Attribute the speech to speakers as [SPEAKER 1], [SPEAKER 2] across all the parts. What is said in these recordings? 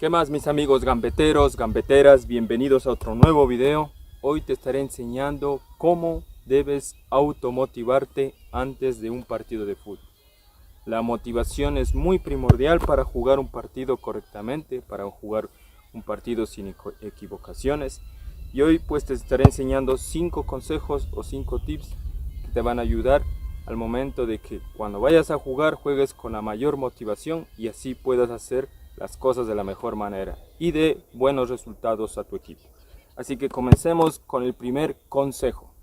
[SPEAKER 1] ¿Qué más, mis amigos gambeteros, gambeteras? Bienvenidos a otro nuevo video. Hoy te estaré enseñando cómo debes automotivarte antes de un partido de fútbol. La motivación es muy primordial para jugar un partido correctamente, para jugar un partido sin equivocaciones. Y hoy pues te estaré enseñando 5 consejos o 5 tips que te van a ayudar al momento de que cuando vayas a jugar juegues con la mayor motivación y así puedas hacer las cosas de la mejor manera y de buenos resultados a tu equipo. Así que comencemos con el primer consejo.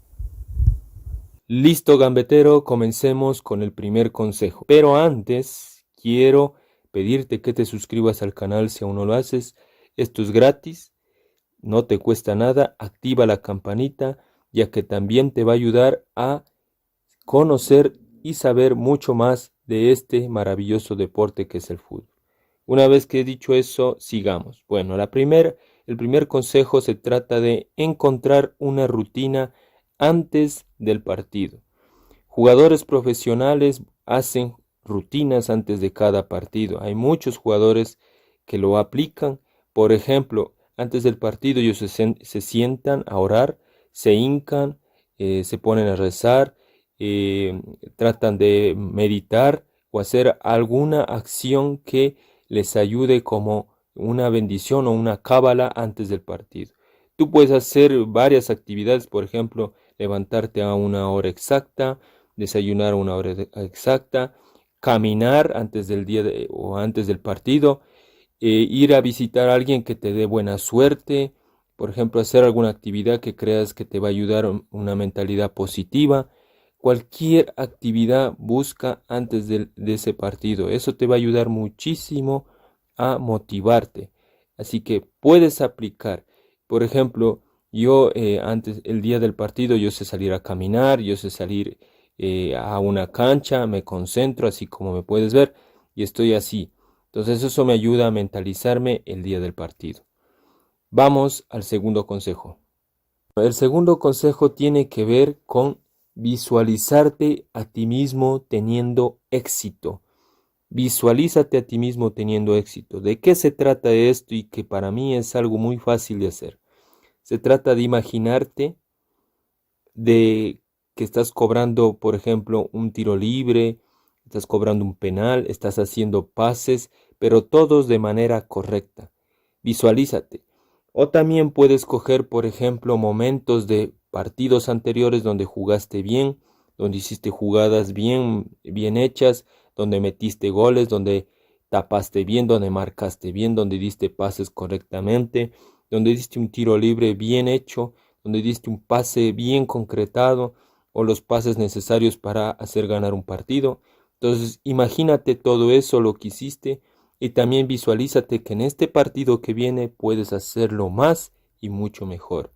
[SPEAKER 1] Listo, gambetero, comencemos con el primer consejo. Pero antes quiero pedirte que te suscribas al canal si aún no lo haces. Esto es gratis, no te cuesta nada. Activa la campanita, ya que también te va a ayudar a conocer y saber mucho más de este maravilloso deporte que es el fútbol. Una vez que he dicho eso, sigamos. Bueno, el primer consejo se trata de encontrar una rutina antes del partido. Jugadores profesionales hacen rutinas antes de cada partido. Hay muchos jugadores que lo aplican. Por ejemplo, antes del partido ellos se sientan a orar, se hincan, se ponen a rezar, tratan de meditar o hacer alguna acción que les ayude como una bendición o una cábala antes del partido. Tú puedes hacer varias actividades, por ejemplo, levantarte a una hora exacta, desayunar a una hora exacta, caminar antes del día o antes del partido, ir a visitar a alguien que te dé buena suerte, por ejemplo, hacer alguna actividad que creas que te va a ayudar a una mentalidad positiva. Cualquier actividad busca antes de ese partido. Eso te va a ayudar muchísimo a motivarte. Así que puedes aplicar. Por ejemplo, yo antes, el día del partido, yo sé salir a caminar, yo sé salir a una cancha, me concentro, así como me puedes ver, y estoy así. Entonces eso me ayuda a mentalizarme el día del partido. Vamos al segundo consejo. El segundo consejo tiene que ver con visualizarte a ti mismo teniendo éxito. Visualízate a ti mismo teniendo éxito. ¿De qué se trata esto? Y que para mí es algo muy fácil de hacer. Se trata de imaginarte de que estás cobrando, por ejemplo, un tiro libre, estás cobrando un penal, estás haciendo pases, pero todos de manera correcta. Visualízate. O también puedes coger, por ejemplo, momentos de partidos anteriores donde jugaste bien, donde hiciste jugadas bien hechas, donde metiste goles, donde tapaste bien, donde marcaste bien, donde diste pases correctamente, donde diste un tiro libre bien hecho, donde diste un pase bien concretado o los pases necesarios para hacer ganar un partido. Entonces, imagínate todo eso, lo que hiciste, y también visualízate que en este partido que viene puedes hacerlo más y mucho mejor.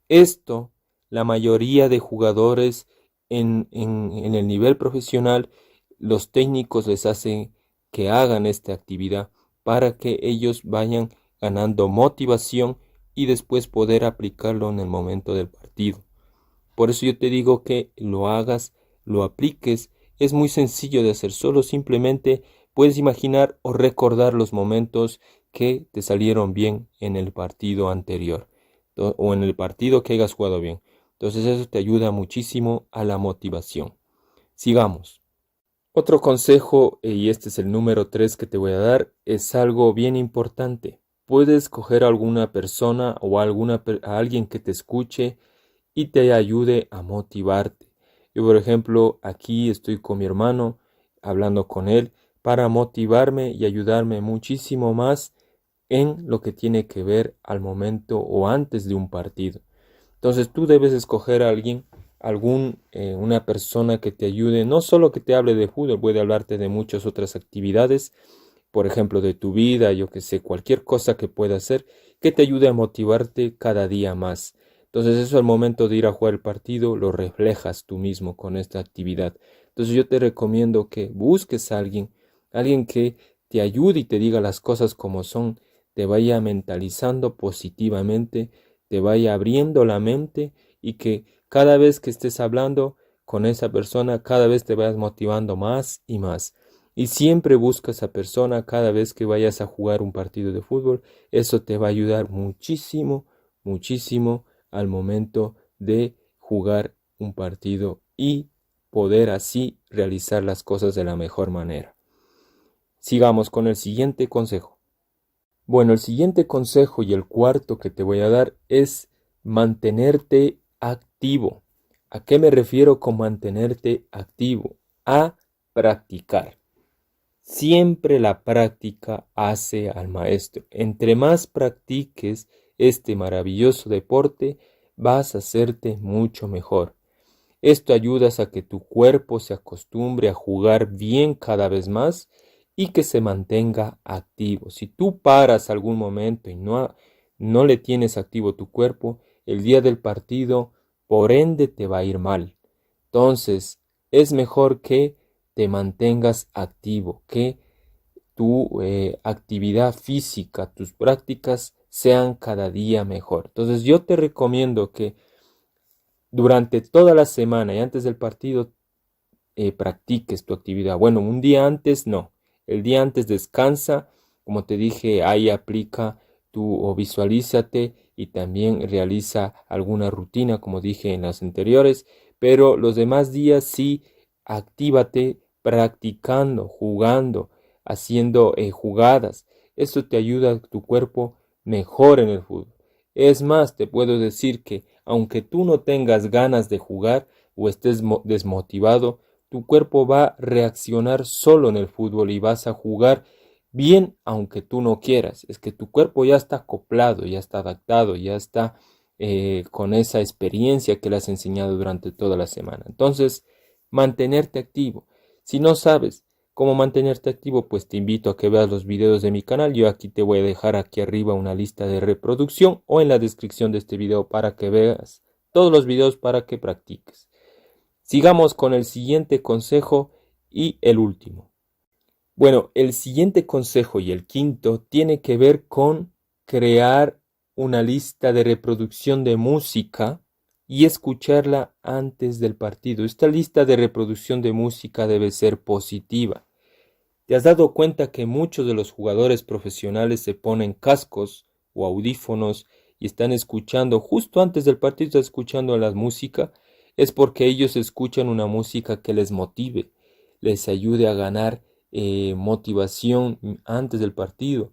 [SPEAKER 1] Esto, la mayoría de jugadores en el nivel profesional, los técnicos les hacen que hagan esta actividad para que ellos vayan ganando motivación y después poder aplicarlo en el momento del partido. Por eso yo te digo que lo hagas, lo apliques. Es muy sencillo de hacer, solo simplemente puedes imaginar o recordar los momentos que te salieron bien en el partido anterior o en el partido que hayas jugado bien. Entonces eso te ayuda muchísimo a la motivación. Sigamos. Otro consejo, y este es el número 3 que te voy a dar, es algo bien importante. Puedes coger a alguna persona o a alguien que te escuche y te ayude a motivarte. Yo, por ejemplo, aquí estoy con mi hermano, hablando con él, para motivarme y ayudarme muchísimo más en lo que tiene que ver al momento o antes de un partido. Entonces tú debes escoger a alguien, una persona que te ayude, no solo que te hable de fútbol, puede hablarte de muchas otras actividades, por ejemplo, de tu vida, yo que sé, cualquier cosa que pueda hacer, que te ayude a motivarte cada día más. Entonces eso al momento de ir a jugar el partido lo reflejas tú mismo con esta actividad. Entonces yo te recomiendo que busques a alguien que te ayude y te diga las cosas como son, te vaya mentalizando positivamente, te vaya abriendo la mente y que cada vez que estés hablando con esa persona, cada vez te vayas motivando más y más. Y siempre busca a esa persona cada vez que vayas a jugar un partido de fútbol. Eso te va a ayudar muchísimo, muchísimo al momento de jugar un partido y poder así realizar las cosas de la mejor manera. Sigamos con el siguiente consejo. Bueno, el siguiente consejo y el cuarto que te voy a dar es mantenerte activo. ¿A qué me refiero con mantenerte activo? A practicar. Siempre la práctica hace al maestro. Entre más practiques este maravilloso deporte, vas a hacerte mucho mejor. Esto ayuda a que tu cuerpo se acostumbre a jugar bien cada vez más y que se mantenga activo. Si tú paras algún momento y no le tienes activo tu cuerpo, el día del partido, por ende, te va a ir mal. Entonces, es mejor que te mantengas activo, que tu actividad física, tus prácticas sean cada día mejor. Entonces, yo te recomiendo que durante toda la semana y antes del partido practiques tu actividad. Bueno, un día antes no. El día antes descansa. Como te dije, ahí aplica tú o visualízate y también realiza alguna rutina, como dije en las anteriores. Pero los demás días sí, actívate practicando, jugando, haciendo jugadas. Esto te ayuda a que tu cuerpo mejor en el fútbol. Es más, te puedo decir que aunque tú no tengas ganas de jugar o estés desmotivado, tu cuerpo va a reaccionar solo en el fútbol y vas a jugar bien aunque tú no quieras. Es que tu cuerpo ya está acoplado, ya está adaptado, ya está con esa experiencia que le has enseñado durante toda la semana. Entonces, mantenerte activo. Si no sabes cómo mantenerte activo, pues te invito a que veas los videos de mi canal. Yo aquí te voy a dejar aquí arriba una lista de reproducción o en la descripción de este video para que veas todos los videos para que practiques. Sigamos con el siguiente consejo y el último. Bueno, el siguiente consejo y el quinto tiene que ver con crear una lista de reproducción de música y escucharla antes del partido. Esta lista de reproducción de música debe ser positiva. ¿Te has dado cuenta que muchos de los jugadores profesionales se ponen cascos o audífonos y están escuchando justo antes del partido, están escuchando la música? Es porque ellos escuchan una música que les motive, les ayude a ganar motivación antes del partido,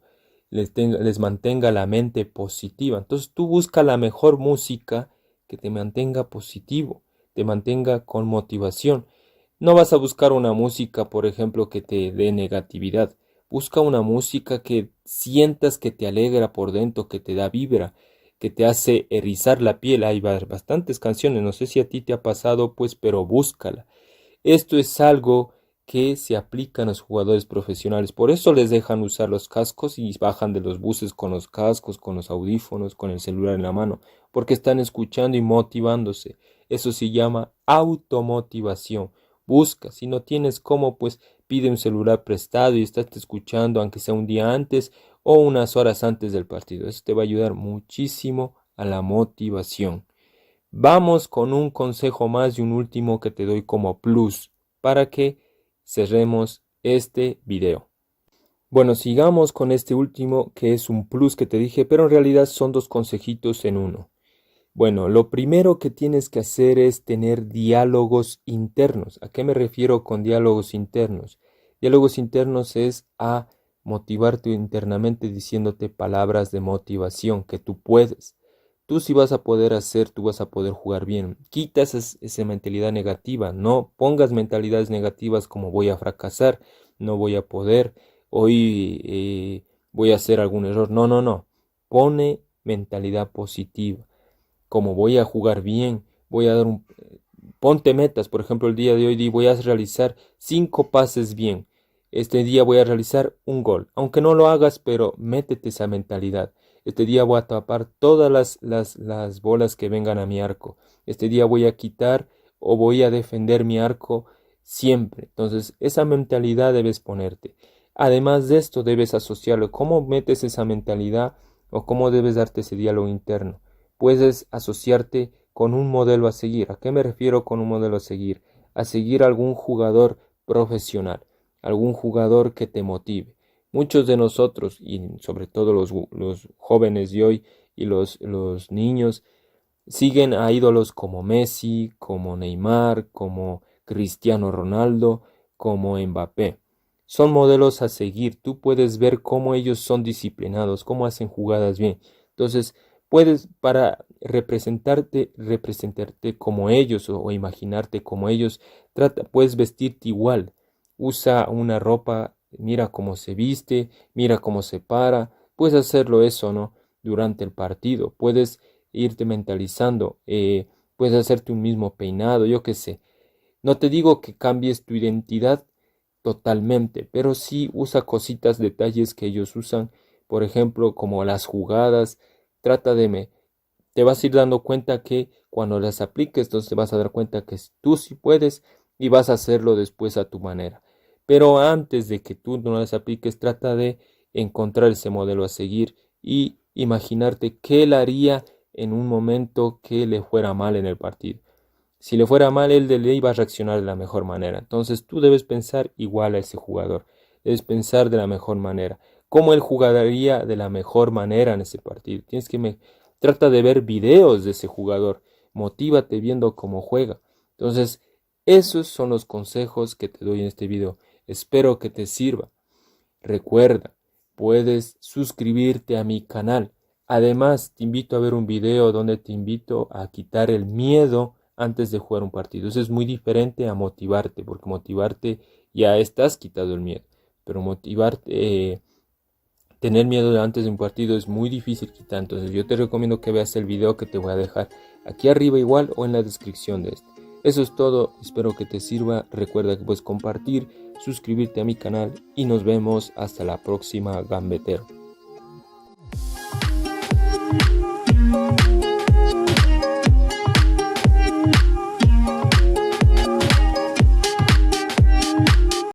[SPEAKER 1] les mantenga la mente positiva. Entonces tú busca la mejor música que te mantenga positivo, te mantenga con motivación. No vas a buscar una música, por ejemplo, que te dé negatividad. Busca una música que sientas que te alegra por dentro, que te da vibra, que te hace erizar la piel. Hay bastantes canciones, no sé si a ti te ha pasado, pues, pero búscala. Esto es algo que se aplica a los jugadores profesionales. Por eso les dejan usar los cascos y bajan de los buses con los cascos, con los audífonos, con el celular en la mano, porque están escuchando y motivándose. Eso se llama automotivación. Busca, si no tienes cómo, pues pide un celular prestado y estás escuchando, aunque sea un día antes o unas horas antes del partido. Eso te va a ayudar muchísimo a la motivación. Vamos con un consejo más y un último que te doy como plus para que cerremos este video. Bueno, sigamos con este último que es un plus que te dije, pero en realidad son dos consejitos en uno. Bueno, lo primero que tienes que hacer es tener diálogos internos. ¿A qué me refiero con diálogos internos? Diálogos internos es a motivarte internamente diciéndote palabras de motivación que tú puedes. Tú sí vas a poder hacer, tú vas a poder jugar bien. Quita esa mentalidad negativa. No pongas mentalidades negativas como voy a fracasar, no voy a poder, hoy voy a hacer algún error. No, no, no. Pone mentalidad positiva. Como voy a jugar bien, voy a ponte metas, por ejemplo el día de hoy voy a realizar 5 pases bien, este día voy a realizar un gol, aunque no lo hagas, pero métete esa mentalidad. Este día voy a tapar todas las bolas que vengan a mi arco, este día voy a quitar o voy a defender mi arco siempre. Entonces esa mentalidad debes ponerte. Además de esto debes asociarlo. ¿Cómo metes esa mentalidad o cómo debes darte ese diálogo interno? Puedes asociarte con un modelo a seguir. ¿A qué me refiero con un modelo a seguir? A seguir algún jugador profesional. algún jugador que te motive. Muchos de nosotros, y sobre todo los jóvenes de hoy y los niños, siguen a ídolos como Messi, como Neymar, como Cristiano Ronaldo, como Mbappé. Son modelos a seguir. Tú puedes ver cómo ellos son disciplinados, cómo hacen jugadas bien. Entonces, puedes, para representarte como ellos o imaginarte como ellos, puedes vestirte igual. Usa una ropa, mira cómo se viste, mira cómo se para. Puedes hacerlo eso, ¿no? Durante el partido. Puedes irte mentalizando, puedes hacerte un mismo peinado, yo qué sé. No te digo que cambies tu identidad totalmente, pero sí usa cositas, detalles que ellos usan, por ejemplo, como las jugadas, trata te vas a ir dando cuenta que cuando las apliques, entonces te vas a dar cuenta que tú sí puedes y vas a hacerlo después a tu manera. Pero antes de que tú no las apliques, trata de encontrar ese modelo a seguir y imaginarte qué él haría en un momento que le fuera mal en el partido. Si le fuera mal, él de ley va a reaccionar de la mejor manera. Entonces tú debes pensar igual a ese jugador. Debes pensar de la mejor manera. ¿Cómo él jugaría de la mejor manera en ese partido? Trata de ver videos de ese jugador. Motívate viendo cómo juega. Entonces, esos son los consejos que te doy en este video. Espero que te sirva. Recuerda, puedes suscribirte a mi canal. Además, te invito a ver un video donde te invito a quitar el miedo antes de jugar un partido. Eso es muy diferente a motivarte, porque motivarte ya estás quitado el miedo. Pero tener miedo antes de un partido es muy difícil quitar. Entonces yo te recomiendo que veas el video que te voy a dejar aquí arriba igual o en la descripción de este. Eso es todo, espero que te sirva. Recuerda que puedes compartir, suscribirte a mi canal y nos vemos hasta la próxima, gambetero.